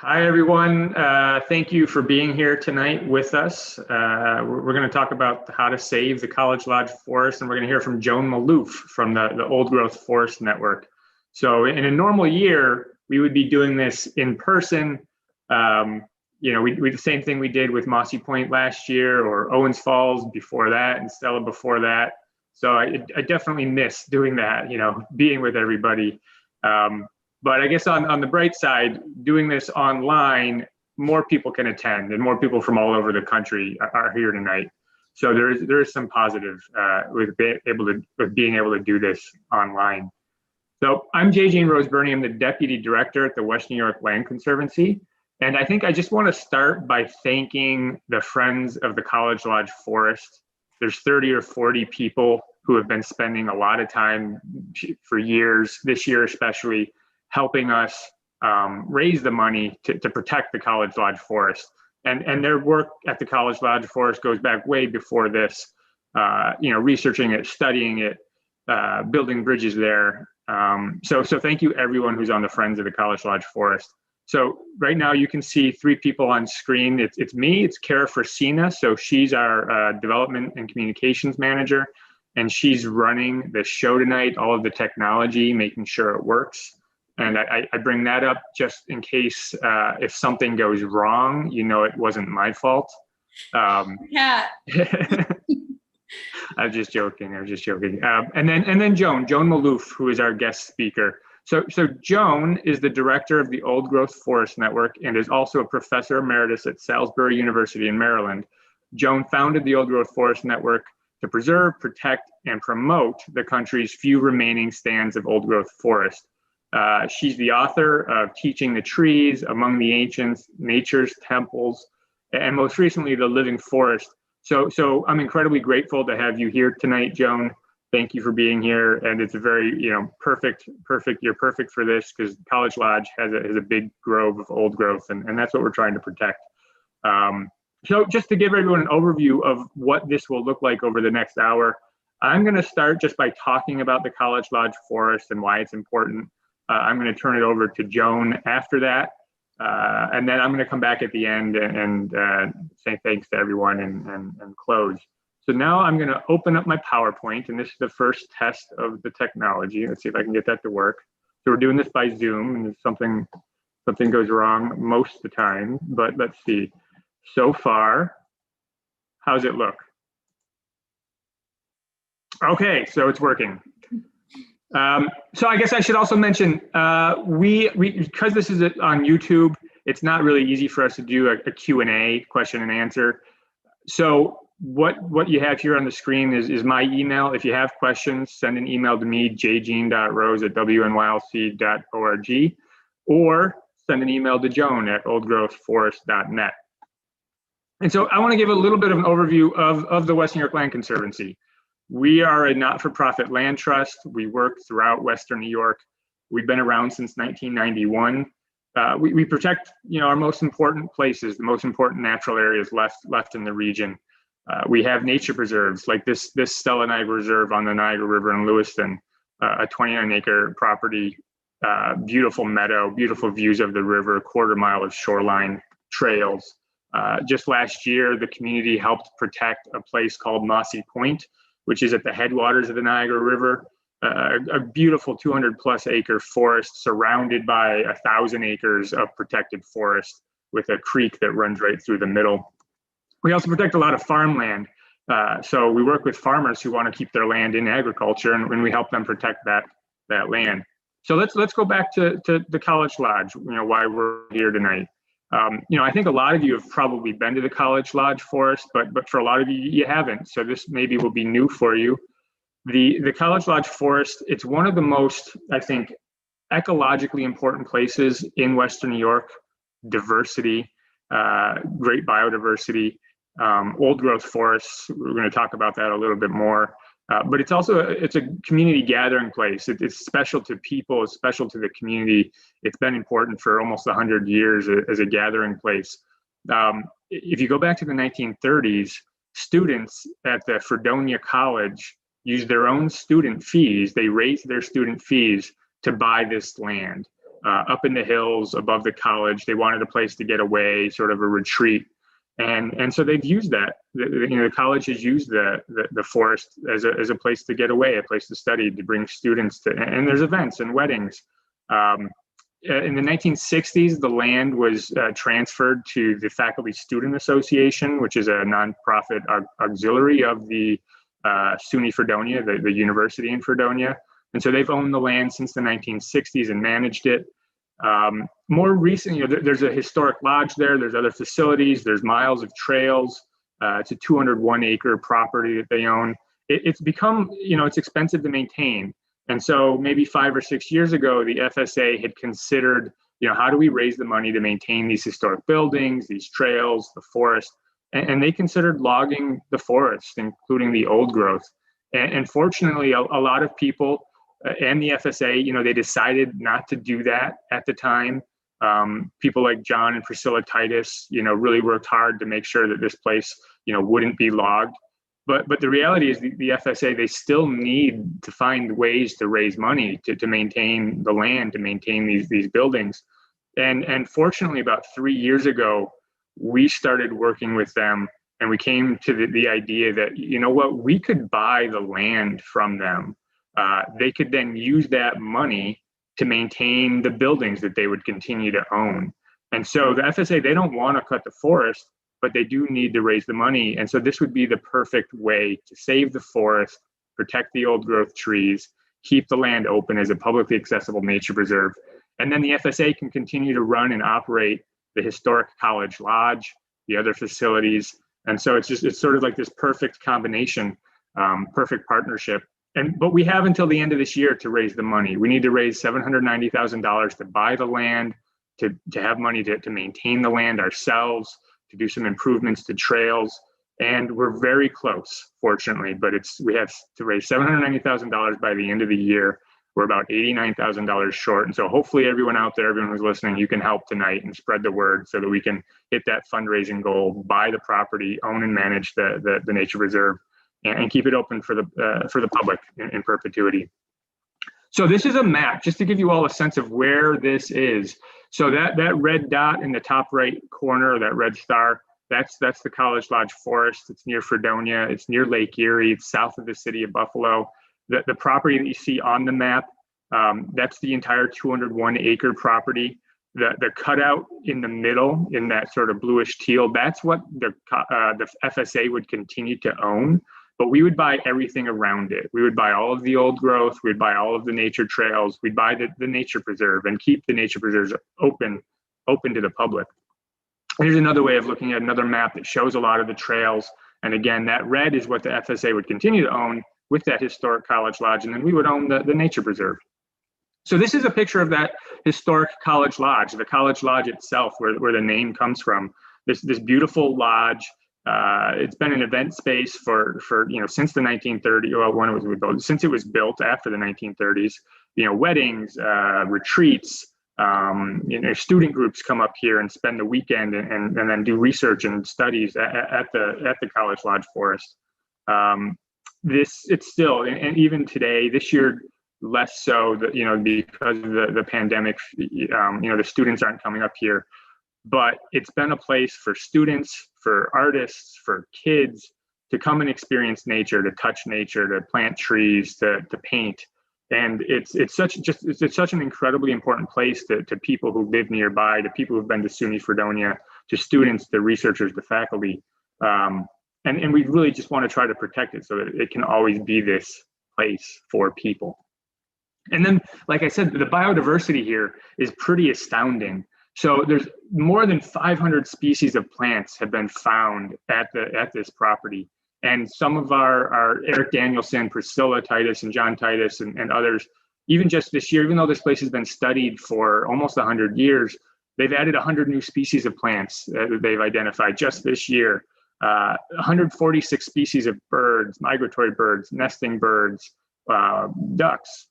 Hi, everyone. Thank you for being here tonight with us. We're going to talk about how to save the College Lodge Forest, and we're going to hear from Joan Malouf from the Old Growth Forest Network. So in a normal year, we would be doing this in person. We do the same thing we did with Mossy Point last year, or Owens Falls before that, and Stella before that. So I definitely miss doing that, being with everybody. But I guess on the bright side, doing this online, more people can attend, and more people from all over the country are here tonight. So there is some positive with being able to do this online. So I'm J. Gene Rose-Burney. I'm the Deputy Director at the West New York Land Conservancy. And I think I just want to start by thanking the Friends of the College Lodge Forest. There's 30 or 40 people who have been spending a lot of time for years, this year especially, helping us raise the money to protect the College Lodge Forest. And their work at the College Lodge Forest goes back way before this, researching it, studying it, building bridges there. So thank you everyone who's on the Friends of the College Lodge Forest. So right now you can see three people on screen. It's me, it's Kara Frasina. So she's our development and communications manager, and she's running the show tonight, all of the technology, making sure it works. And I bring that up just in case if something goes wrong, it wasn't my fault. Yeah. I was just joking. And then Joan Malouf, who is our guest speaker. So Joan is the director of the Old Growth Forest Network and is also a professor emeritus at Salisbury University in Maryland. Joan founded the Old Growth Forest Network to preserve, protect, and promote the country's few remaining stands of old growth forest. She's the author of Teaching the Trees, Among the Ancients, Nature's Temples, and most recently, The Living Forest. So I'm incredibly grateful to have you here tonight, Joan. Thank you for being here. And it's a very, perfect. You're perfect for this because College Lodge has a big grove of old growth, and that's what we're trying to protect. So just to give everyone an overview of what this will look like over the next hour, I'm going to start just by talking about the College Lodge Forest and why it's important. I'm going to turn it over to Joan after that. And then I'm going to come back at the end and say thanks to everyone and close. So now I'm going to open up my PowerPoint, and this is the first test of the technology. Let's see if I can get that to work. So we're doing this by Zoom, and if something goes wrong most of the time, but let's see. So far, how's it look? Okay, so it's working. So I guess I should also mention, we because this is on YouTube, it's not really easy for us to do a Q&A, question and answer. So what you have here on the screen is my email. If you have questions, send an email to me, jgene.rose@wnylc.org, or send an email to Joan at oldgrowthforest.net. And so I want to give a little bit of an overview of the West New York Land Conservancy. We are a not-for-profit land trust. We work throughout Western New York. We've been around since 1991. We protect, our most important places, the most important natural areas left in the region. We have nature preserves like this Stella Niagara Reserve on the Niagara River in Lewiston, a 29-acre property, beautiful meadow, beautiful views of the river, quarter mile of shoreline trails. Just last year, the community helped protect a place called Mossy Point, which is at the headwaters of the Niagara River, a beautiful 200+ acre forest surrounded by 1,000 acres of protected forest with a creek that runs right through the middle. We also protect a lot of farmland. So we work with farmers who want to keep their land in agriculture, and we help them protect that land. So let's go back to the College Lodge, why we're here tonight. I think a lot of you have probably been to the College Lodge Forest, but for a lot of you haven't. So this maybe will be new for you. The College Lodge Forest, it's one of the most, I think, ecologically important places in Western New York. Diversity, great biodiversity, old growth forests. We're going to talk about that a little bit more. But it's a community gathering place. It's special to people, it's special to the community. It's been important for almost 100 years as a gathering place. If you go back to the 1930s, students at the Fredonia College used their own student fees. They raised their student fees to buy this land. up in the hills above the college. They wanted a place to get away, sort of a retreat. And so they've used that. The college has used the forest as a place to get away, a place to study, to bring students to, and there's events and weddings. In the 1960s, the land was transferred to the Faculty Student Association, which is a nonprofit auxiliary of the SUNY Fredonia, the university in Fredonia. And so they've owned the land since the 1960s and managed it. More recently, there's a historic lodge there. There's other facilities. There's miles of trails. It's a 201-acre property that they own. It's become, it's expensive to maintain. And so maybe 5 or 6 years ago, the FSA had considered, how do we raise the money to maintain these historic buildings, these trails, the forest? And they considered logging the forest, including the old growth. And fortunately, a lot of people and the FSA, they decided not to do that at the time. People like John and Priscilla Titus, really worked hard to make sure that this place, wouldn't be logged. But the reality is the FSA, they still need to find ways to raise money to maintain the land, to maintain these buildings. And fortunately, about 3 years ago, we started working with them, and we came to the idea that, we could buy the land from them. They could then use that money to maintain the buildings that they would continue to own. And so the FSA, they don't want to cut the forest, but they do need to raise the money. And so this would be the perfect way to save the forest, protect the old growth trees, keep the land open as a publicly accessible nature preserve. And then the FSA can continue to run and operate the historic college lodge, the other facilities. And so it's sort of like this perfect combination, perfect partnership. But we have until the end of this year to raise the money. We need to raise $790,000 to buy the land, to have money to maintain the land ourselves, to do some improvements to trails. And we're very close, fortunately, but we have to raise $790,000 by the end of the year. We're about $89,000 short. And so hopefully everyone out there, everyone who's listening, you can help tonight and spread the word so that we can hit that fundraising goal, buy the property, own and manage the nature preserve, and keep it open for the public in perpetuity. So this is a map, just to give you all a sense of where this is. So that red dot in the top right corner, that red star, that's the College Lodge Forest. It's near Fredonia. It's near Lake Erie. It's south of the city of Buffalo. The property that you see on the map, that's the entire 201-acre property. The cutout in the middle, in that sort of bluish teal, that's what the FSA would continue to own. But we would buy everything around it. We would buy all of the old growth. We'd buy all of the nature trails. We'd buy the nature preserve and keep the nature preserves open to the public. And here's another way of looking at another map that shows a lot of the trails. And again, that red is what the FSA would continue to own with that historic college lodge. And then we would own the nature preserve. So this is a picture of that historic college lodge, the college lodge itself, where the name comes from. This beautiful lodge. It's been an event space for since the 1930s. Well, when it was built, since it was built after the 1930s. Weddings, retreats. Student groups come up here and spend the weekend and then do research and studies at the College Lodge Forest. It's still, and even today, this year less so, because of the pandemic. The students aren't coming up here. But it's been a place for students, for artists, for kids to come and experience nature, to touch nature, to plant trees, to paint. And it's such an incredibly important place to people who live nearby, to people who've been to SUNY Fredonia, to students, to researchers, to faculty. And we really just want to try to protect it so that it can always be this place for people. And then, like I said, the biodiversity here is pretty astounding. So there's more than 500 species of plants have been found at this property. And some of our Eric Danielson, Priscilla Titus, and John Titus, and others, even just this year, even though this place has been studied for almost 100 years, they've added 100 new species of plants that they've identified just this year. 146 species of birds, migratory birds, nesting birds, ducks,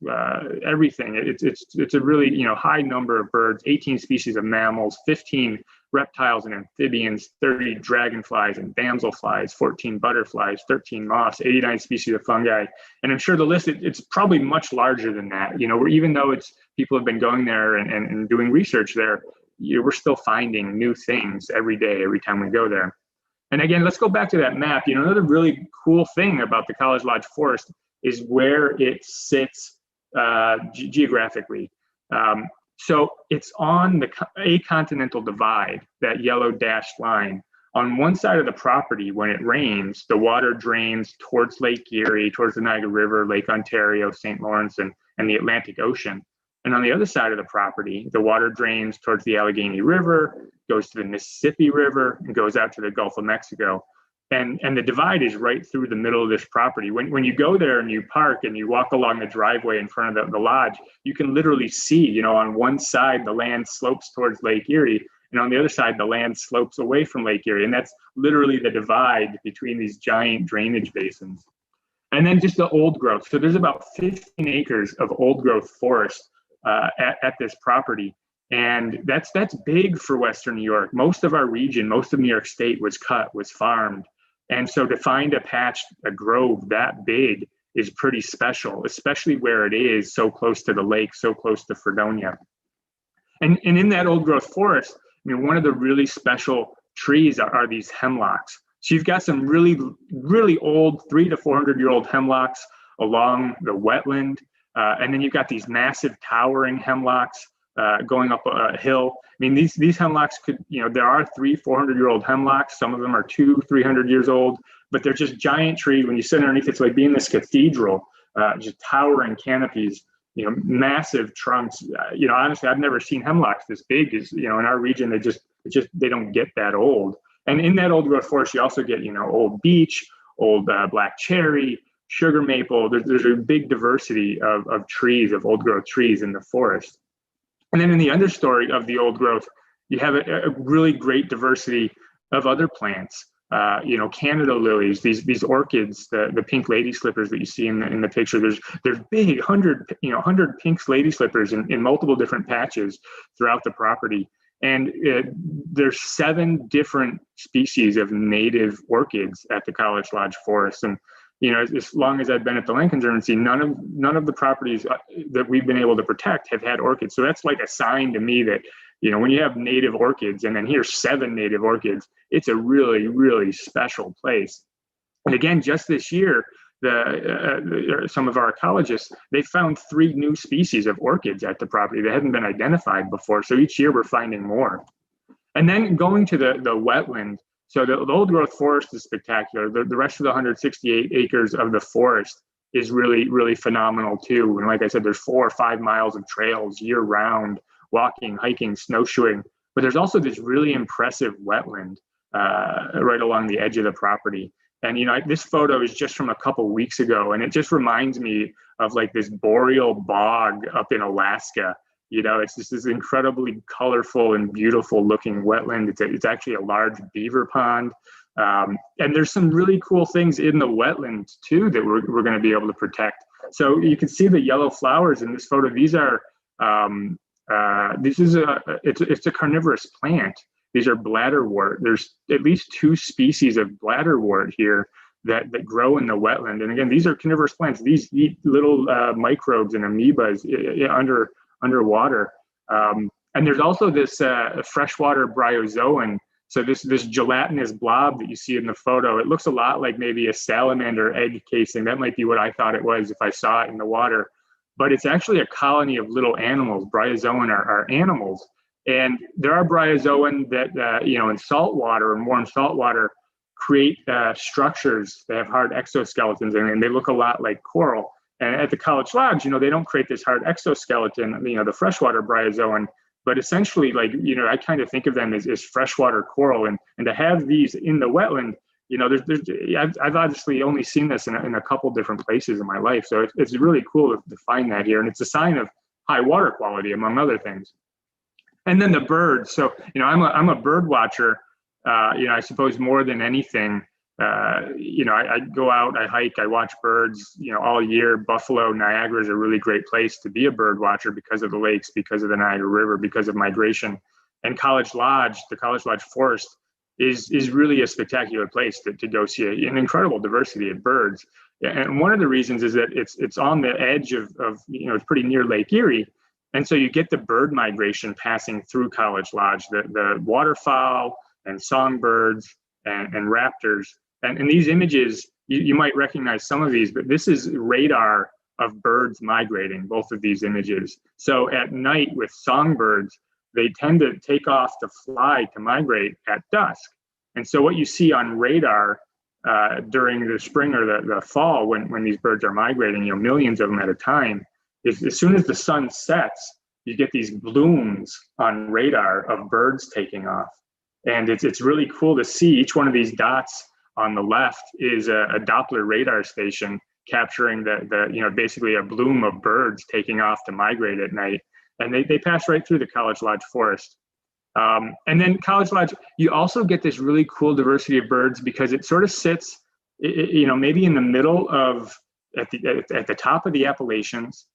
everything. It's a really high number of birds, 18 species of mammals, 15 reptiles and amphibians, 30 dragonflies and damselflies, 14 butterflies, 13 moths, 89 species of fungi. And I'm sure the list, it's probably much larger than that. Even though it's people have been going there and doing research there, we're still finding new things every day, every time we go there. And again, let's go back to that map. Another really cool thing about the College Lodge Forest is where it sits geographically. So it's on a continental divide, that yellow dashed line. On one side of the property, when it rains, the water drains towards Lake Erie, towards the Niagara River, Lake Ontario, St. Lawrence, and the Atlantic Ocean. And on the other side of the property, the water drains towards the Allegheny River, goes to the Mississippi River, and goes out to the Gulf of Mexico. And the divide is right through the middle of this property. When you go there and you park and you walk along the driveway in front of the lodge, you can literally see, on one side, the land slopes towards Lake Erie, and on the other side, the land slopes away from Lake Erie. And that's literally the divide between these giant drainage basins. And then just the old growth. So there's about 15 acres of old growth forest at this property. And that's big for Western New York. Most of our region, most of New York State was farmed. And so to find a grove that big is pretty special, especially where it is so close to the lake, so close to Fredonia. And in that old growth forest, one of the really special trees are these hemlocks. So you've got some really, really old 300 to 400-year-old hemlocks along the wetland. And then you've got these massive towering hemlocks going up a hill. These hemlocks could, there are 400-year-old hemlocks. Some of them are 200-300 years old, but they're just giant trees. When you sit underneath, it's like being this cathedral, just towering canopies, massive trunks. Honestly, I've never seen hemlocks this big. In our region, they don't get that old. And in that old growth forest, you also get, old beech, old black cherry, sugar maple. There's a big diversity of trees, of old growth trees in the forest. And then in the understory of the old growth, you have a really great diversity of other plants. Canada lilies, these orchids, the pink lady slippers that you see in the picture. There's big 100 pink lady slippers in multiple different patches throughout the property. And there's 7 different species of native orchids at the College Lodge Forest. And as long as I've been at the Land Conservancy, none of the properties that we've been able to protect have had orchids. So that's like a sign to me that, when you have native orchids, and then here's 7 native orchids, it's a really, really special place. And again, just this year, some of our ecologists, they found 3 new species of orchids at the property that hadn't been identified before. So each year we're finding more. And then going to the wetland. So the old growth forest is spectacular. The rest of the 168 acres of the forest is really, really phenomenal too. And like I said, there's 4 or 5 miles of trails year round, walking, hiking, snowshoeing. But there's also this really impressive wetland right along the edge of the property. And, this photo is just from a couple weeks ago, and it just reminds me of like this boreal bog up in Alaska. It's just this incredibly colorful and beautiful looking wetland. It's actually a large beaver pond. And there's some really cool things in the wetland too that we're going to be able to protect. So you can see the yellow flowers in this photo. These are, it's a carnivorous plant. These are bladderwort. There's at least 2 species of bladderwort here that grow in the wetland. And again, these are carnivorous plants. These eat little microbes and amoebas underwater. And there's also this freshwater bryozoan. So this gelatinous blob that you see in the photo, it looks a lot like maybe a salamander egg casing. That might be what I thought it was if I saw it in the water. But it's actually a colony of little animals. Bryozoan are animals. And there are bryozoan that, in salt water and warm salt water create structures that have hard exoskeletons, and they look a lot like coral. And at the College Lodge, they don't create this hard exoskeleton, the freshwater bryozoan, but essentially, I kind of think of them as freshwater coral. And to have these in the wetland, I've obviously only seen this in a couple different places in my life. So it's really cool to find that here. And it's a sign of high water quality, among other things. And then the birds. So, I'm a bird watcher, I suppose more than anything. I go out, I hike, I watch birds, all year. Buffalo, Niagara is a really great place to be a bird watcher because of the lakes, because of the Niagara River, because of migration. And College Lodge, the College Lodge Forest, is really a spectacular place to go see an incredible diversity of birds. And one of the reasons is that it's on the edge of it's pretty near Lake Erie. And so you get the bird migration passing through College Lodge, the waterfowl and songbirds and raptors. And these images, you might recognize some of these, but this is radar of birds migrating, both of these images. So at night with songbirds, they tend to take off to fly to migrate at dusk. And so what you see on radar during the spring or the fall, when these birds are migrating, millions of them at a time, is as soon as the sun sets, you get these blooms on radar of birds taking off. And it's really cool to see. Each one of these dots on the left is a Doppler radar station capturing the basically a bloom of birds taking off to migrate at night. And they pass right through the College Lodge forest. And then College Lodge, you also get this really cool diversity of birds because it sort of sits, maybe in the middle of, at the top of the Appalachians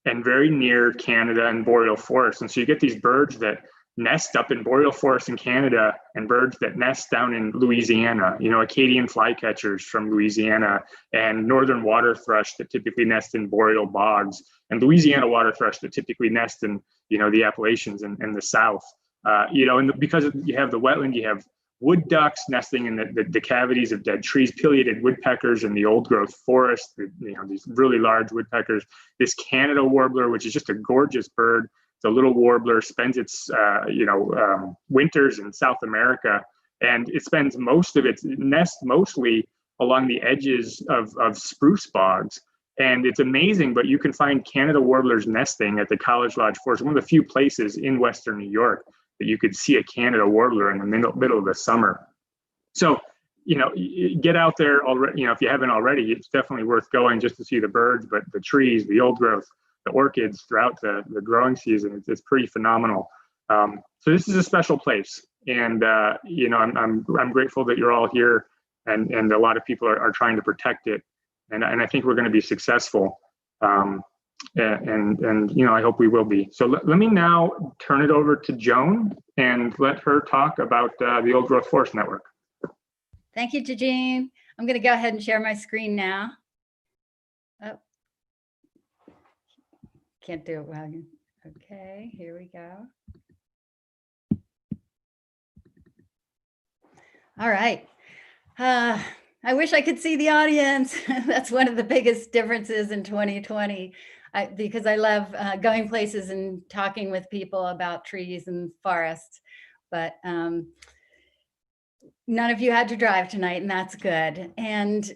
and very near Canada and boreal forests. And so you get these birds that nest up in boreal forests in Canada and birds that nest down in Louisiana, Acadian flycatchers from Louisiana and northern water thrush that typically nest in boreal bogs, and Louisiana water thrush that typically nest in, the Appalachians and the South. And because you have the wetland, you have wood ducks nesting in the cavities of dead trees, pileated woodpeckers in the old growth forest, these really large woodpeckers, this Canada warbler, which is just a gorgeous bird. It's a little warbler, spends its winters in South America, and it spends most of its nest mostly along the edges of spruce bogs. And it's amazing, but you can find Canada warblers nesting at the College Lodge Forest, one of the few places in Western New York that you could see a Canada warbler in the middle of the summer. So, get out there already. If you haven't already, it's definitely worth going just to see the birds, but the trees, the old growth, the orchids throughout the growing season. It's pretty phenomenal. So this is a special place, and I'm grateful that you're all here, and a lot of people are trying to protect it, and I think we're going to be successful. And I hope we will be. So let me now turn it over to Joan and let her talk about the Old Growth Forest Network. Thank you, Eugene. I'm going to go ahead and share my screen now. Oh. Can't do it while you. Okay, here we go. All right. I wish I could see the audience. That's one of the biggest differences in 2020, because I love going places and talking with people about trees and forests. But none of you had to drive tonight, and that's good. And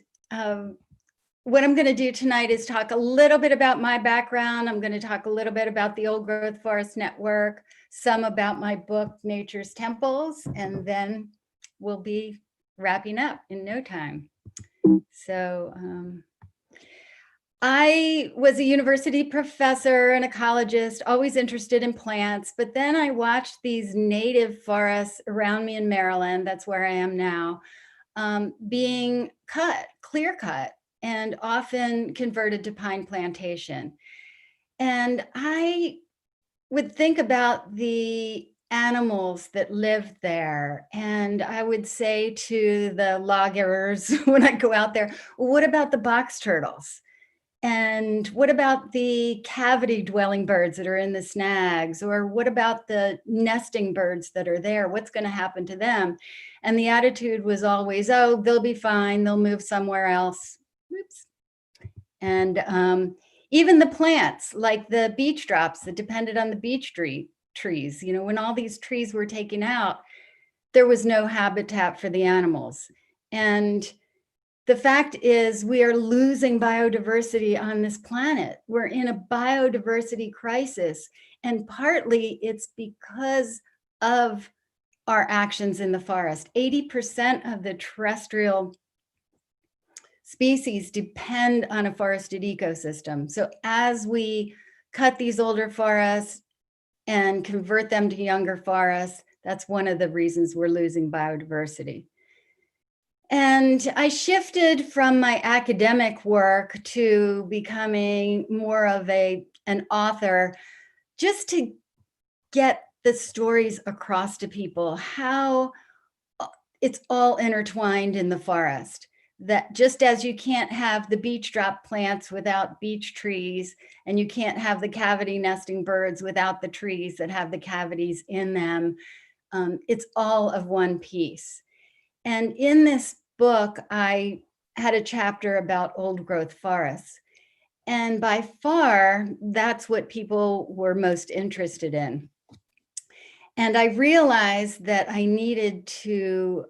what I'm going to do tonight is talk a little bit about my background. I'm going to talk a little bit about the Old Growth Forest Network, some about my book, Nature's Temples, and then we'll be wrapping up in no time. So I was a university professor and ecologist, always interested in plants, but then I watched these native forests around me in Maryland, that's where I am now, being clear cut, and often converted to pine plantation. And I would think about the animals that lived there. And I would say to the loggers when I go out there, well, what about the box turtles? And what about the cavity dwelling birds that are in the snags? Or what about the nesting birds that are there? What's going to happen to them? And the attitude was always, oh, they'll be fine. They'll move somewhere else. Oops. And even the plants, like the beech drops that depended on the beech trees, when all these trees were taken out, there was no habitat for the animals. And the fact is, we are losing biodiversity on this planet. We're in a biodiversity crisis. And partly it's because of our actions in the forest. 80% of the terrestrial species depend on a forested ecosystem. So as we cut these older forests and convert them to younger forests, that's one of the reasons we're losing biodiversity. And I shifted from my academic work to becoming more of an author, just to get the stories across to people, how it's all intertwined in the forest. that just as you can't have the beach drop plants without beach trees, and you can't have the cavity nesting birds without the trees that have the cavities in them, it's all of one piece. And in this book, I had a chapter about old growth forests. And by far, that's what people were most interested in. And I realized that I needed to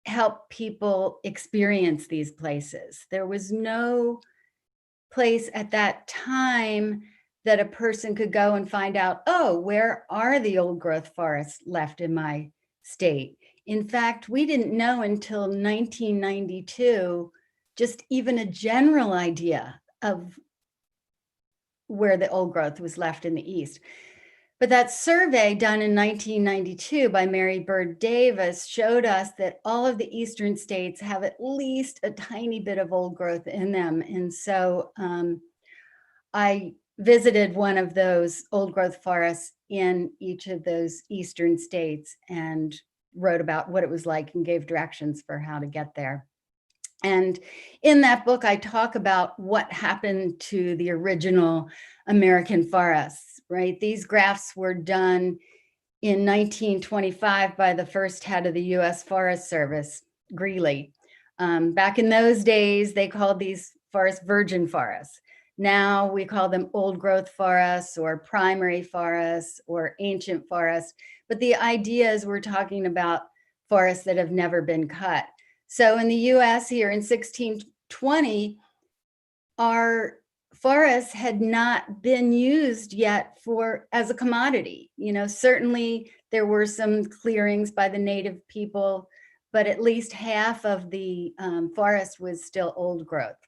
help people experience these places. There was no place at that time that a person could go and find out, oh, where are the old growth forests left in my state? In fact, we didn't know until 1992, just even a general idea of where the old growth was left in the East. But that survey done in 1992 by Mary Bird Davis showed us that all of the Eastern states have at least a tiny bit of old growth in them. And so I visited one of those old growth forests in each of those Eastern states and wrote about what it was like and gave directions for how to get there. And in that book, I talk about what happened to the original American forests, right? These graphs were done in 1925 by the first head of the US Forest Service, Greeley. Back in those days, they called these forests virgin forests. Now we call them old growth forests or primary forests or ancient forests. But the idea is we're talking about forests that have never been cut. So in the US here in 1620, our forests had not been used yet as a commodity. You know, certainly there were some clearings by the native people, but at least half of the forest was still old growth.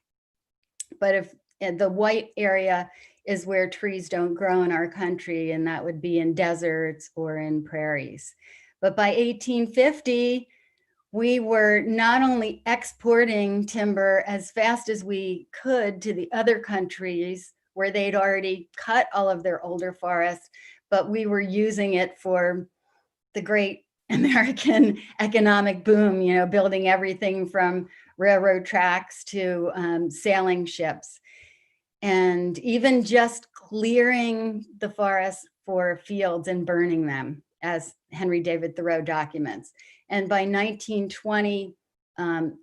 But if the white area is where trees don't grow in our country, and that would be in deserts or in prairies. But by 1850, we were not only exporting timber as fast as we could to the other countries where they'd already cut all of their older forests, but we were using it for the great American economic boom, you know, building everything from railroad tracks to sailing ships. And even just clearing the forest for fields and burning them, as Henry David Thoreau documents. And by 1920,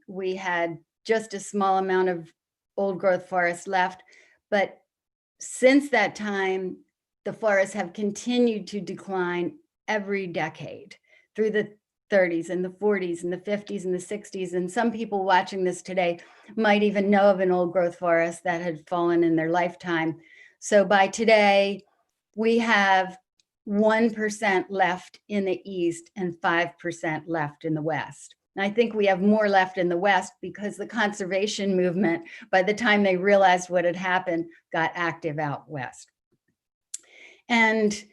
we had just a small amount of old growth forest left. But since that time, the forests have continued to decline every decade through the 30s and the 40s and the 50s and the 60s. And some people watching this today might even know of an old growth forest that had fallen in their lifetime. So by today, we have 1% left in the East and 5% left in the West. And I think we have more left in the West because the conservation movement, by the time they realized what had happened, got active out West. And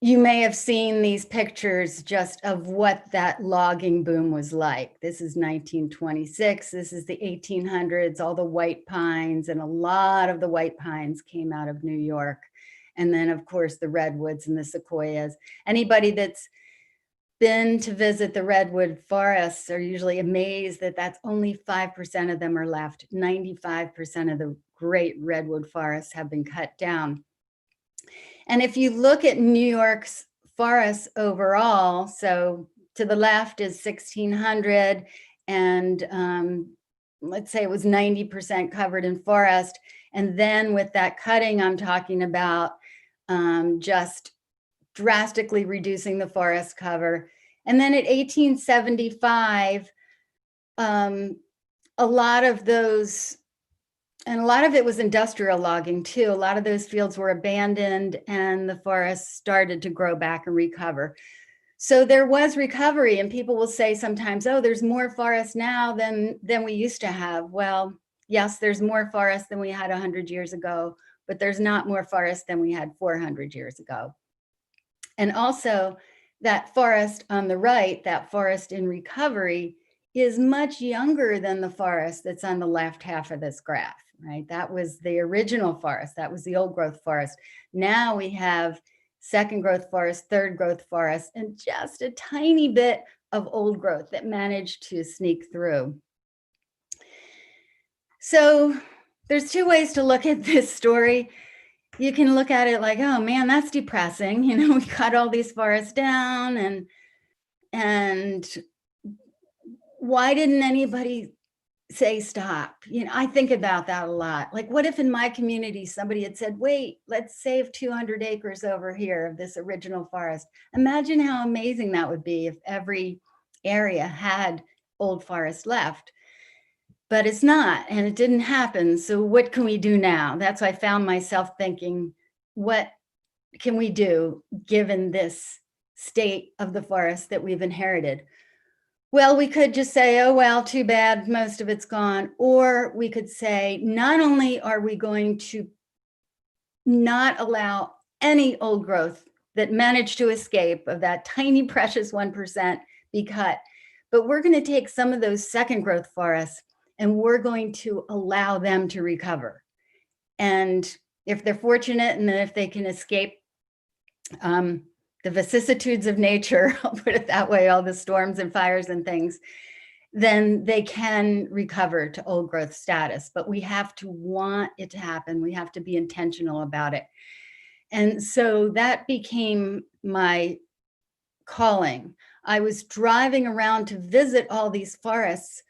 you may have seen these pictures just of what that logging boom was like. This is 1926. This is the 1800s, all the white pines, and a lot of the white pines came out of New York. And then, of course, the redwoods and the sequoias. Anybody that's been to visit the redwood forests are usually amazed that that's only 5% of them are left. 95% of the great redwood forests have been cut down. And if you look at New York's forests overall, so to the left is 1600, and let's say it was 90% covered in forest. And then with that cutting, I'm talking about just drastically reducing the forest cover. And then at 1875, a lot of those, and a lot of it was industrial logging too. A lot of those fields were abandoned and the forests started to grow back and recover. So there was recovery, and people will say sometimes, oh, there's more forest now than we used to have. Well, yes, there's more forest than we had 100 years ago, but there's not more forest than we had 400 years ago. And also that forest on the right, that forest in recovery, is much younger than the forest that's on the left half of this graph, right? That was the original forest. That was the old growth forest. Now we have second growth forest, third growth forest, and just a tiny bit of old growth that managed to sneak through. So there's two ways to look at this story. You can look at it like, oh man, that's depressing. You know, we cut all these forests down, and why didn't anybody say stop? You know, I think about that a lot. Like, what if in my community somebody had said, wait, let's save 200 acres over here of this original forest? Imagine how amazing that would be if every area had old forest left. But it's not, and it didn't happen. So what can we do now? That's why I found myself thinking, what can we do given this state of the forest that we've inherited? Well, we could just say, oh, well, too bad, most of it's gone. Or we could say, not only are we going to not allow any old growth that managed to escape of that tiny, precious 1% be cut, but we're going to take some of those second growth forests and we're going to allow them to recover. And if they're fortunate and if they can escape the vicissitudes of nature, I'll put it that way, all the storms and fires and things, then they can recover to old growth status. But we have to want it to happen. We have to be intentional about it. And so that became my calling. I was driving around to visit all these forests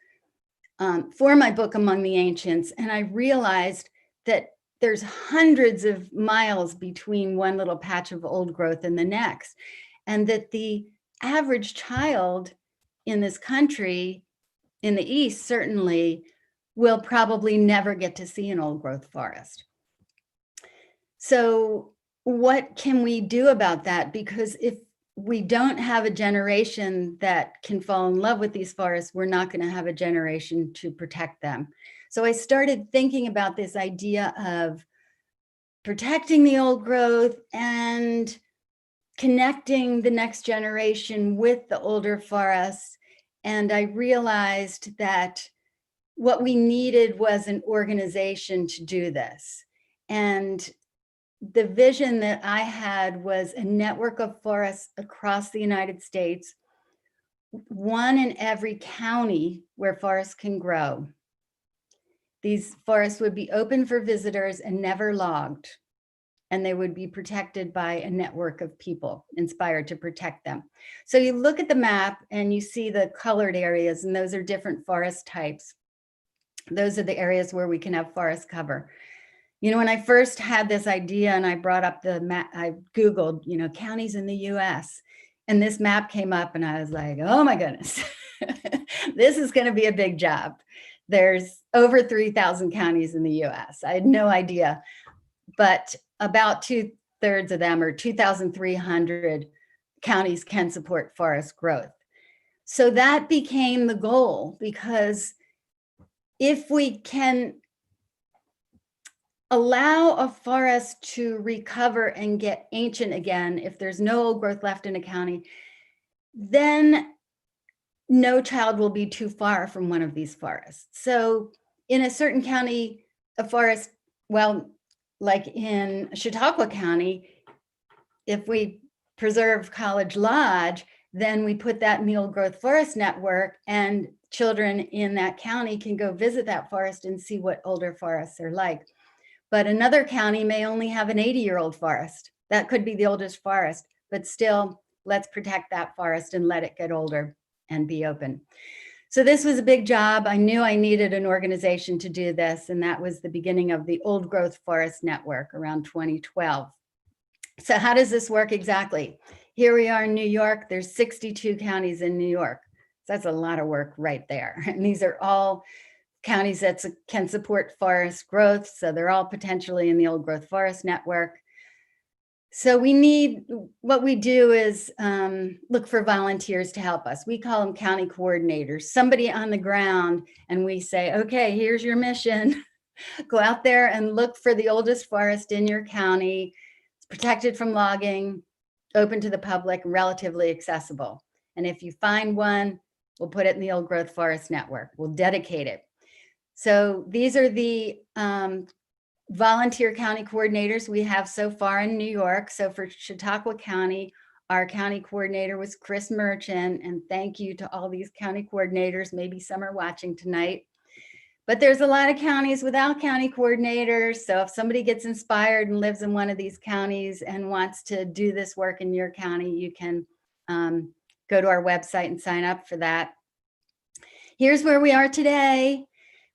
for my book, Among the Ancients, and I realized that there's hundreds of miles between one little patch of old growth and the next, and that the average child in this country, in the East certainly, will probably never get to see an old growth forest. So what can we do about that? Because if we don't have a generation that can fall in love with these forests, we're not going to have a generation to protect them. So I started thinking about this idea of protecting the old growth and connecting the next generation with the older forests. And I realized that what we needed was an organization to do this. And the vision that I had was a network of forests across the United States, one in every county where forests can grow. These forests would be open for visitors and never logged, and they would be protected by a network of people inspired to protect them. So you look at the map and you see the colored areas, and those are different forest types. Those are the areas where we can have forest cover. You know, when I first had this idea and I brought up the map, I Googled, you know, counties in the US, and this map came up and I was like, oh my goodness, this is going to be a big job. There's over 3,000 counties in the US. I had no idea, but about 2/3 of them, or 2,300 counties, can support forest growth. So that became the goal, because if we can allow a forest to recover and get ancient again, if there's no old growth left in a county, then no child will be too far from one of these forests. So in a certain county, a forest, well, like in Chautauqua County, if we preserve College Lodge, then we put that in the old growth forest network, and children in that county can go visit that forest and see what older forests are like. But another county may only have an 80-year-old forest. That could be the oldest forest, but still, let's protect that forest and let it get older and be open. So this was a big job. I knew I needed an organization to do this, and that was the beginning of the Old Growth Forest Network around 2012. So how does this work exactly? Here we are in New York. There's 62 counties in New York. So that's a lot of work right there. And these are all counties that can support forest growth. So they're all potentially in the Old Growth Forest Network. So what we do is look for volunteers to help us. We call them county coordinators, somebody on the ground, and we say, okay, here's your mission. Go out there and look for the oldest forest in your county. It's protected from logging, open to the public, relatively accessible. And if you find one, we'll put it in the Old Growth Forest Network. We'll dedicate it. So these are the volunteer county coordinators we have so far in New York. So for Chautauqua County, our county coordinator was Chris Merchant, and thank you to all these county coordinators. Maybe some are watching tonight. But there's a lot of counties without county coordinators. So if somebody gets inspired and lives in one of these counties and wants to do this work in your county, you can go to our website and sign up for that. Here's where we are today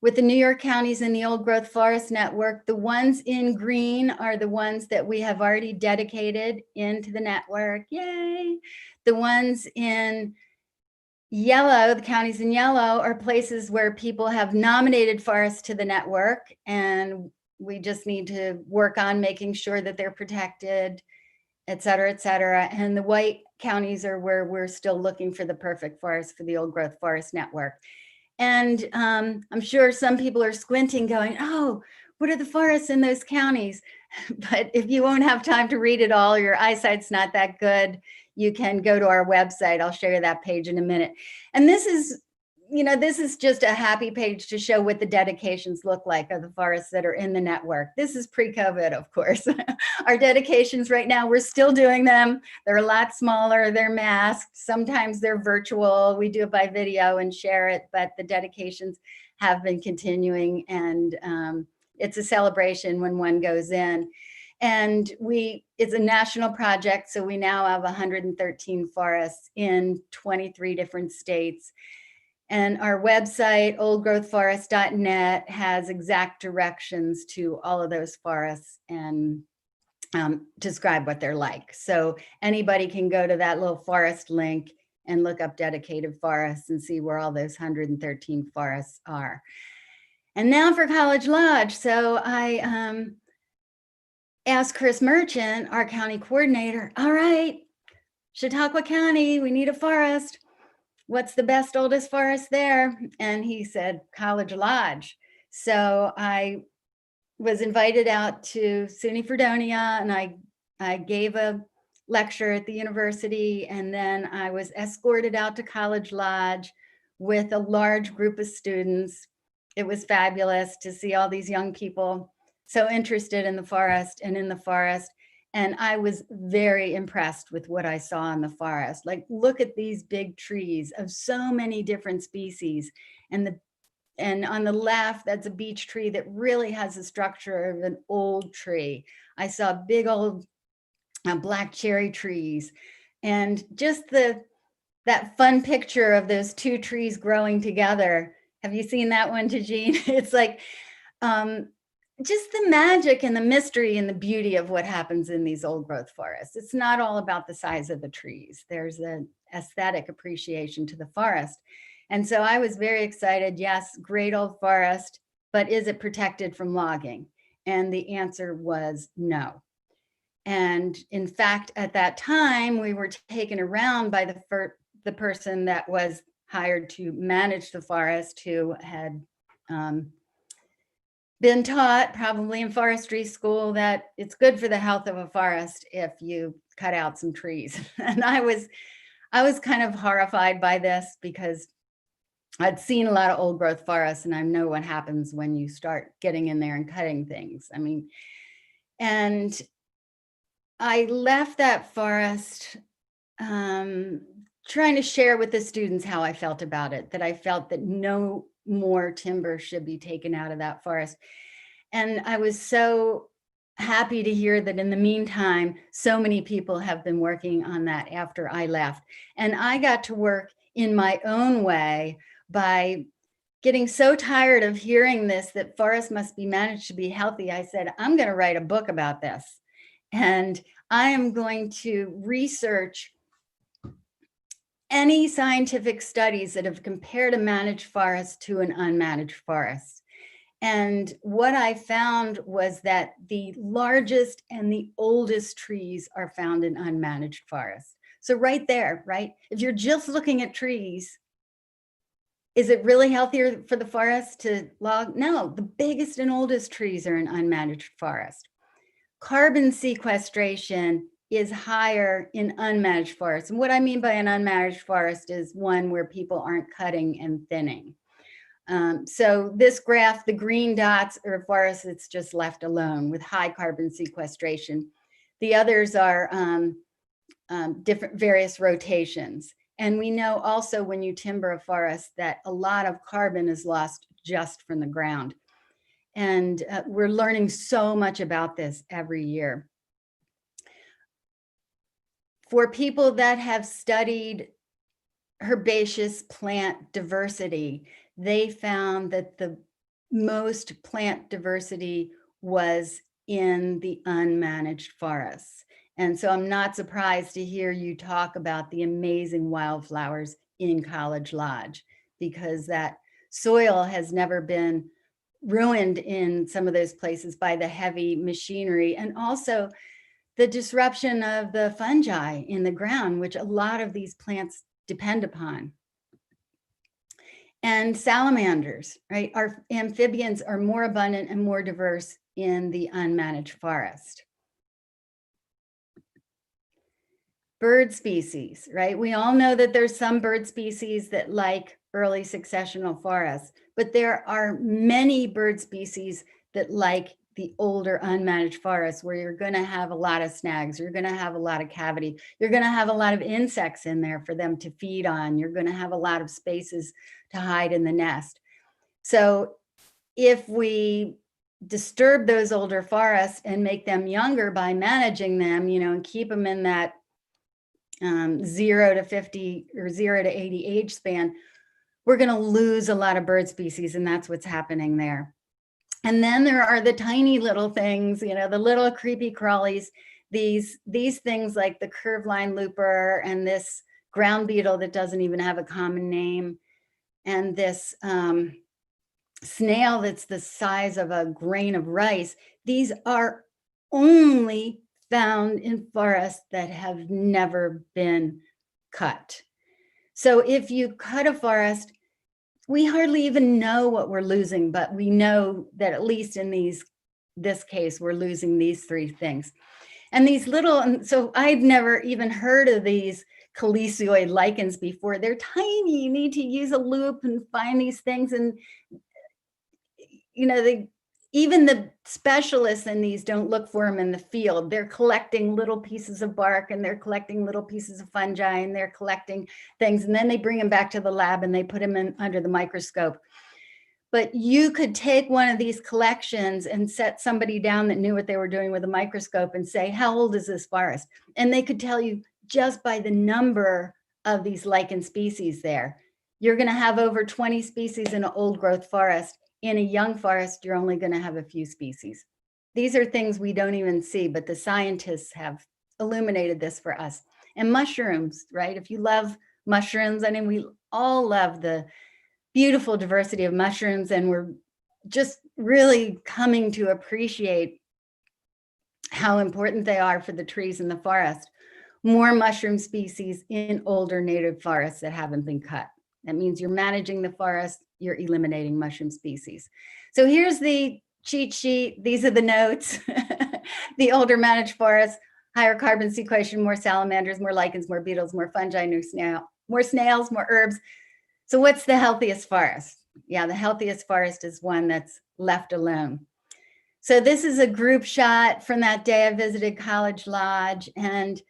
with the New York counties in the Old Growth Forest Network. The ones in green are the ones that we have already dedicated into the network. Yay! The ones in yellow, the counties in yellow, are places where people have nominated forests to the network, and we just need to work on making sure that they're protected, et cetera, et cetera. And the white counties are where we're still looking for the perfect forest for the Old Growth Forest Network. And I'm sure some people are squinting going, oh, what are the forests in those counties? But if you won't have time to read it all, your eyesight's not that good, you can go to our website. I'll show you that page in a minute. And this is, this is just a happy page to show what the dedications look like of the forests that are in the network. This is pre-COVID, of course. Our dedications right now, we're still doing them. They're a lot smaller, they're masked. Sometimes they're virtual. We do it by video and share it, but the dedications have been continuing, and it's a celebration when one goes in. And it's a national project, so we now have 113 forests in 23 different states. And our website, oldgrowthforest.net, has exact directions to all of those forests and describe what they're like. So anybody can go to that little forest link and look up dedicated forests and see where all those 113 forests are. And now for College Lodge. So I asked Chris Merchant, our county coordinator, all right, Chautauqua County, we need a forest. What's the best, oldest forest there? And he said, College Lodge. So I was invited out to SUNY Fredonia, and I gave a lecture at the university, and then I was escorted out to College Lodge with a large group of students. It was fabulous to see all these young people so interested in the forest and in the forest. And I was very impressed with what I saw in the forest. Like, look at these big trees of so many different species. And on the left, that's a beech tree that really has the structure of an old tree. I saw big old black cherry trees, and just that fun picture of those two trees growing together. Have you seen that one, Tajine? It's like, just the magic and the mystery and the beauty of what happens in these old growth forests. It's not all about the size of the trees. There's an aesthetic appreciation to the forest. And so I was very excited. Yes, great old forest, but is it protected from logging? And the answer was no. And in fact, at that time, we were taken around by the person that was hired to manage the forest, who had been taught, probably in forestry school, that it's good for the health of a forest if you cut out some trees. And I was kind of horrified by this, because I'd seen a lot of old growth forests, and I know what happens when you start getting in there and cutting things. I mean, and I left that forest trying to share with the students how I felt about it, that I felt that no more timber should be taken out of that forest. And I was so happy to hear that in the meantime, so many people have been working on that after I left. And I got to work in my own way by getting so tired of hearing this, that forests must be managed to be healthy. I said, I'm going to write a book about this. And I am going to research any scientific studies that have compared a managed forest to an unmanaged forest. And what I found was that the largest and the oldest trees are found in unmanaged forests. So right there, right? If you're just looking at trees, is it really healthier for the forest to log? No, the biggest and oldest trees are in unmanaged forest. Carbon sequestration is higher in unmanaged forests. And what I mean by an unmanaged forest is one where people aren't cutting and thinning. So this graph, the green dots are forests that's just left alone with high carbon sequestration. The others are different various rotations. And we know also when you timber a forest that a lot of carbon is lost just from the ground. And we're learning so much about this every year. For people that have studied herbaceous plant diversity, they found that the most plant diversity was in the unmanaged forests. And so I'm not surprised to hear you talk about the amazing wildflowers in College Lodge, because that soil has never been ruined in some of those places by the heavy machinery, and also the disruption of the fungi in the ground, which a lot of these plants depend upon. And salamanders, right? Our amphibians are more abundant and more diverse in the unmanaged forest. Bird species, right? We all know that there's some bird species that like early successional forests, but there are many bird species that like the older unmanaged forests, where you're going to have a lot of snags, you're going to have a lot of cavity, you're going to have a lot of insects in there for them to feed on, you're going to have a lot of spaces to hide in the nest. So if we disturb those older forests and make them younger by managing them, you know, and keep them in that 0 to 50 or 0 to 80 age span, we're going to lose a lot of bird species, and that's what's happening there. And then there are the tiny little things, you know, the little creepy crawlies, these things like the curved-line looper and this ground beetle that doesn't even have a common name, and this snail that's the size of a grain of rice. These are only found in forests that have never been cut. So if you cut a forest, we hardly even know what we're losing, but we know that at least in this case, we're losing these three things. And these little, so I've never even heard of these calicoid lichens before. They're tiny. You need to use a loop and find these things. And, you know, even the specialists in these don't look for them in the field. They're collecting little pieces of bark, and they're collecting little pieces of fungi, and they're collecting things. And then they bring them back to the lab and they put them in under the microscope. But you could take one of these collections and set somebody down that knew what they were doing with a microscope and say, how old is this forest? And they could tell you just by the number of these lichen species there. You're going to have over 20 species in an old growth forest. In a young forest, you're only going to have a few species. These are things we don't even see, but the scientists have illuminated this for us. And mushrooms, right? If you love mushrooms, I mean, we all love the beautiful diversity of mushrooms, and we're just really coming to appreciate how important they are for the trees in the forest. More mushroom species in older native forests that haven't been cut. That means you're managing the forest, you're eliminating mushroom species. So here's the cheat sheet. These are the notes. The older managed forests, higher carbon sequestration, more salamanders, more lichens, more beetles, more fungi, more snails, more herbs. So what's the healthiest forest? Yeah, the healthiest forest is one that's left alone. So this is a group shot from that day I visited College Lodge, and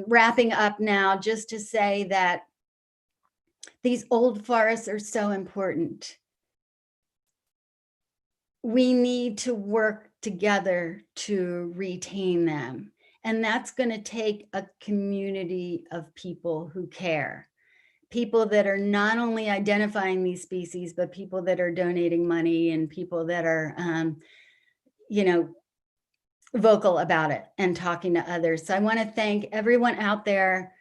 wrapping up now just to say that these old forests are so important. We need to work together to retain them. And that's going to take a community of people who care. People that are not only identifying these species, but people that are donating money, and people that are, you know, vocal about it and talking to others. So I want to thank everyone out there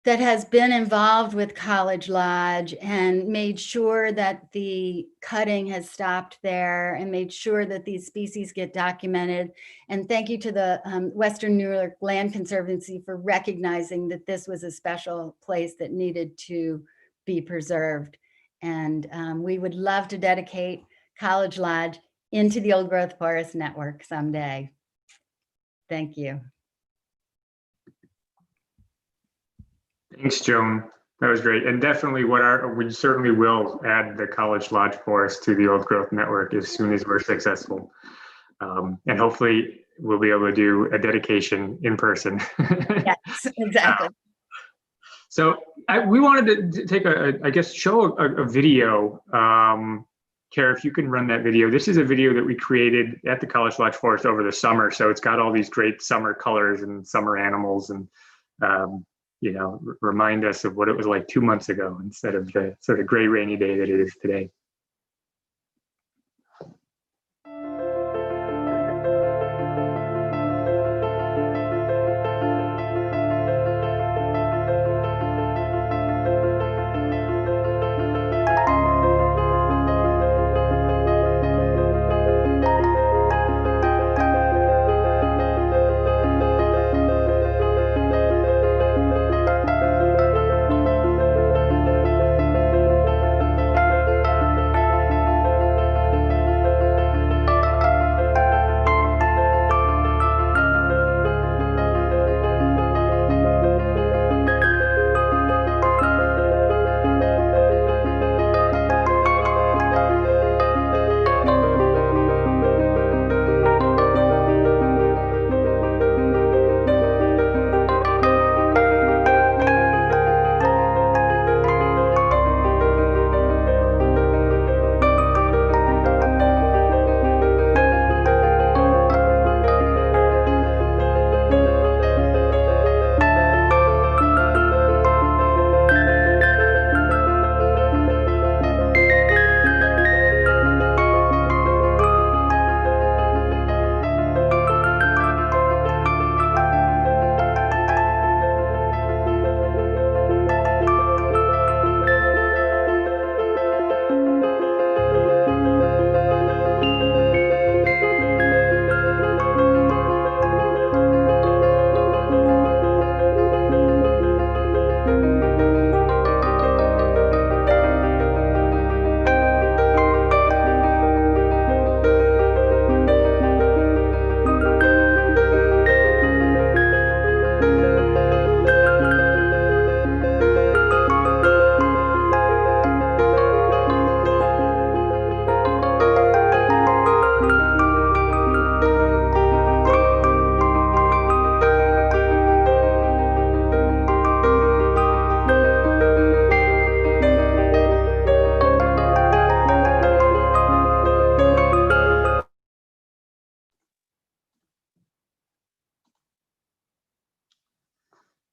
that has been involved with College Lodge and made sure that the cutting has stopped there and made sure that these species get documented. And thank you to the Western New York Land Conservancy for recognizing that this was a special place that needed to be preserved. And we would love to dedicate College Lodge into the Old Growth Forest Network someday. Thank you. Thanks, Joan. That was great. And definitely we certainly will add the College Lodge Forest to the Old Growth Network as soon as we're successful. And hopefully we'll be able to do a dedication in person. Yes, exactly. So we wanted to take I guess, show a video. Kara, if you can run that video. This is a video that we created at the College Lodge Forest over the summer. So it's got all these great summer colors and summer animals, and you know, remind us of what it was like 2 months ago instead of the sort of gray, rainy day that it is today.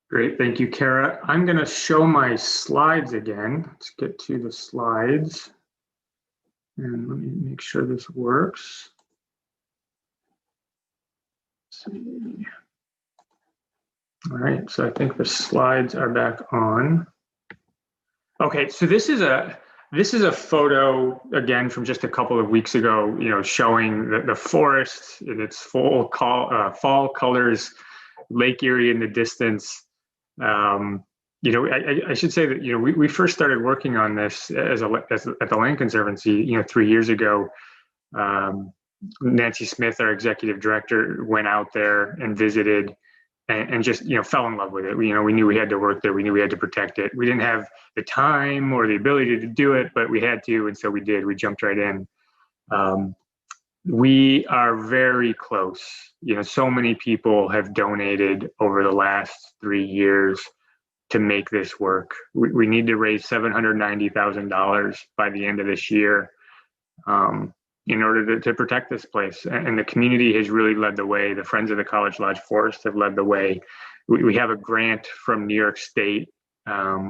Great, thank you, Kara. I'm going to show my slides again. Let's get to the slides. And let me make sure this works. Let's see. All right, so I think the slides are back on. Okay, so this is a photo again from just a couple of weeks ago, you know, showing the forest in its full fall colors, Lake Erie in the distance. You know, I should say that, you know, we first started working on this at the Land Conservancy, you know, 3 years ago. Nancy Smith, our executive director, went out there and visited and just, you know, fell in love with it. You know, we knew we had to work there. We knew we had to protect it. We didn't have the time or the ability to do it, but we had to. And so we did. We jumped right in. We are very close. You know, so many people have donated over the last 3 years to make this work. We need to raise $790,000 by the end of this year in order to protect this place. And the community has really led the way. The Friends of the College Lodge Forest have led the way. We have a grant from New York State.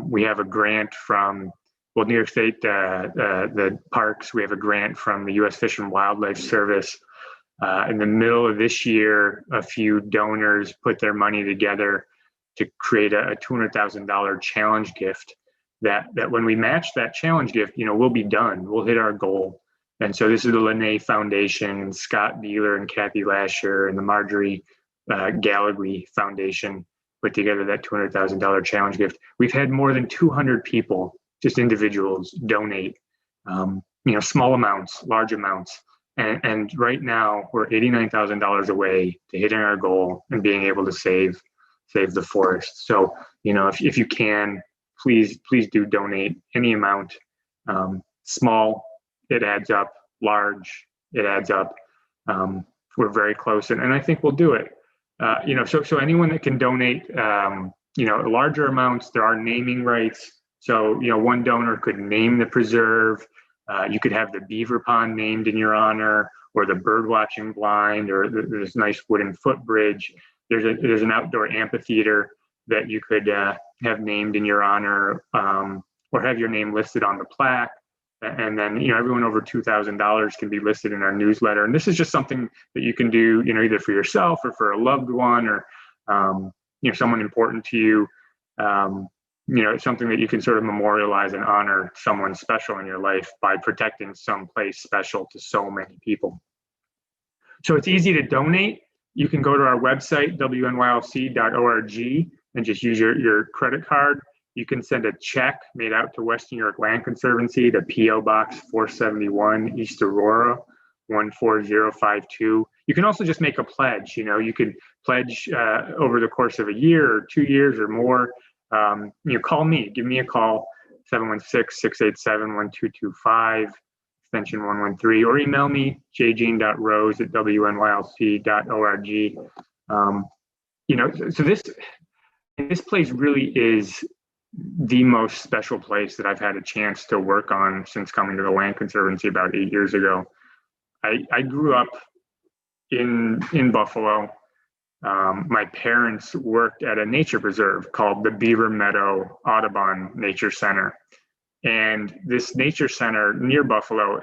We have a grant from, well, New York State, the parks. We have a grant from the U.S. Fish and Wildlife Service. In the middle of this year, a few donors put their money together to create a $200,000 challenge gift that when we match that challenge gift, you know, we'll be done. We'll hit our goal. And so this is the Lene Foundation, Scott Beeler and Kathy Lasher and the Marjorie Gallagher Foundation put together that $200,000 challenge gift. We've had more than 200 people, just individuals, donate, you know, small amounts, large amounts. And right now we're $89,000 away to hitting our goal and being able to save the forest. So, you know, if you can, please do donate any amount. Small, it adds up. Large, it adds up. We're very close, and I think we'll do it. You know, so anyone that can donate, larger amounts, there are naming rights. So, one donor could name the preserve. You could have the beaver pond named in your honor, or the bird watching blind, or this nice wooden footbridge. There's an outdoor amphitheater that you could have named in your honor, or have your name listed on the plaque. And then, everyone over $2,000 can be listed in our newsletter. And this is just something that you can do, either for yourself or for a loved one, or someone important to you. It's something that you can sort of memorialize and honor someone special in your life by protecting some place special to so many people. So it's easy to donate. You can go to our website, wnylc.org, and just use your credit card. You can send a check made out to Western New York Land Conservancy to P.O. Box 471, East Aurora, 14052. You can also just make a pledge. You could pledge over the course of a year or 2 years or more. Call me, give me a call, 716-687-1225, extension 113, or email me, jgene.rose@wnylc.org. So this place really is the most special place that I've had a chance to work on since coming to the Land Conservancy about 8 years ago. I grew up in Buffalo. My parents worked at a nature preserve called the Beaver Meadow Audubon Nature Center. And this nature center near Buffalo,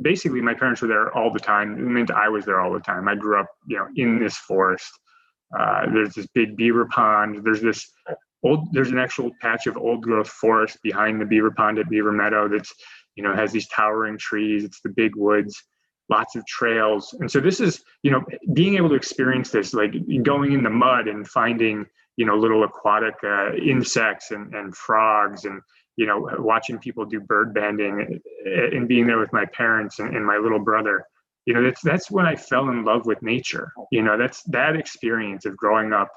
basically my parents were there all the time. It meant I was there all the time. I grew up, in this forest. There's this big beaver pond. There's an actual patch of old growth forest behind the beaver pond at Beaver Meadow that's, has these towering trees. It's the big woods, lots of trails. And so this is, being able to experience this, like going in the mud and finding, little aquatic insects and frogs, and, watching people do bird banding, and being there with my parents and my little brother. That's when I fell in love with nature. That's that experience of growing up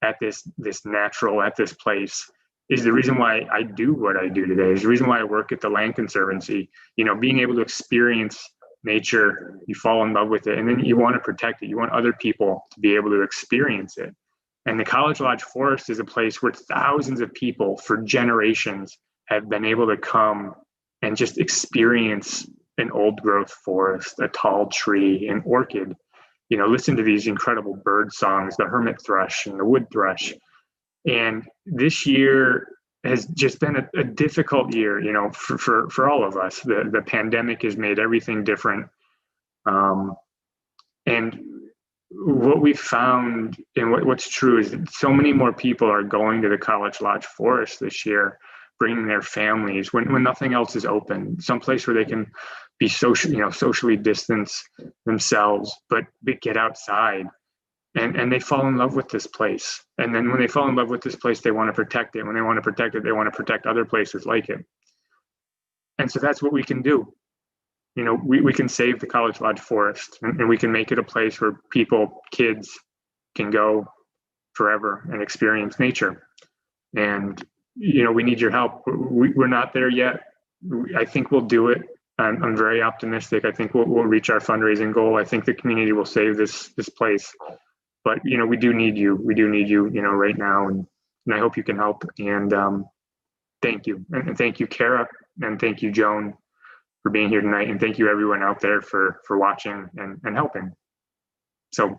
at this natural, at this place, is the reason why I do what I do today, is the reason why I work at the Land Conservancy. Being able to experience nature, you fall in love with it, and then you want to protect it. You want other people to be able to experience it. And the College Lodge Forest is a place where thousands of people for generations have been able to come and just experience an old growth forest, a tall tree, an orchid, listen to these incredible bird songs, the hermit thrush and the wood thrush. And this year has just been a difficult year, for all of us. The pandemic has made everything different. And what we found, and what's true, is that so many more people are going to the College Lodge Forest this year, bringing their families when nothing else is open, someplace where they can be socially distance themselves, but get outside. And they fall in love with this place. And then when they fall in love with this place, they want to protect it. When they want to protect it, they want to protect other places like it. And so that's what we can do. We can save the College Lodge Forest, and we can make it a place where people, kids, can go forever and experience nature. And, we need your help. We're not there yet. I think we'll do it. I'm very optimistic. I think we'll reach our fundraising goal. I think the community will save this place. But, we do need you. We do need you, right now. And I hope you can help. And thank you. And thank you, Kara. And thank you, Joan, for being here tonight. And thank you, everyone out there, for watching and helping. So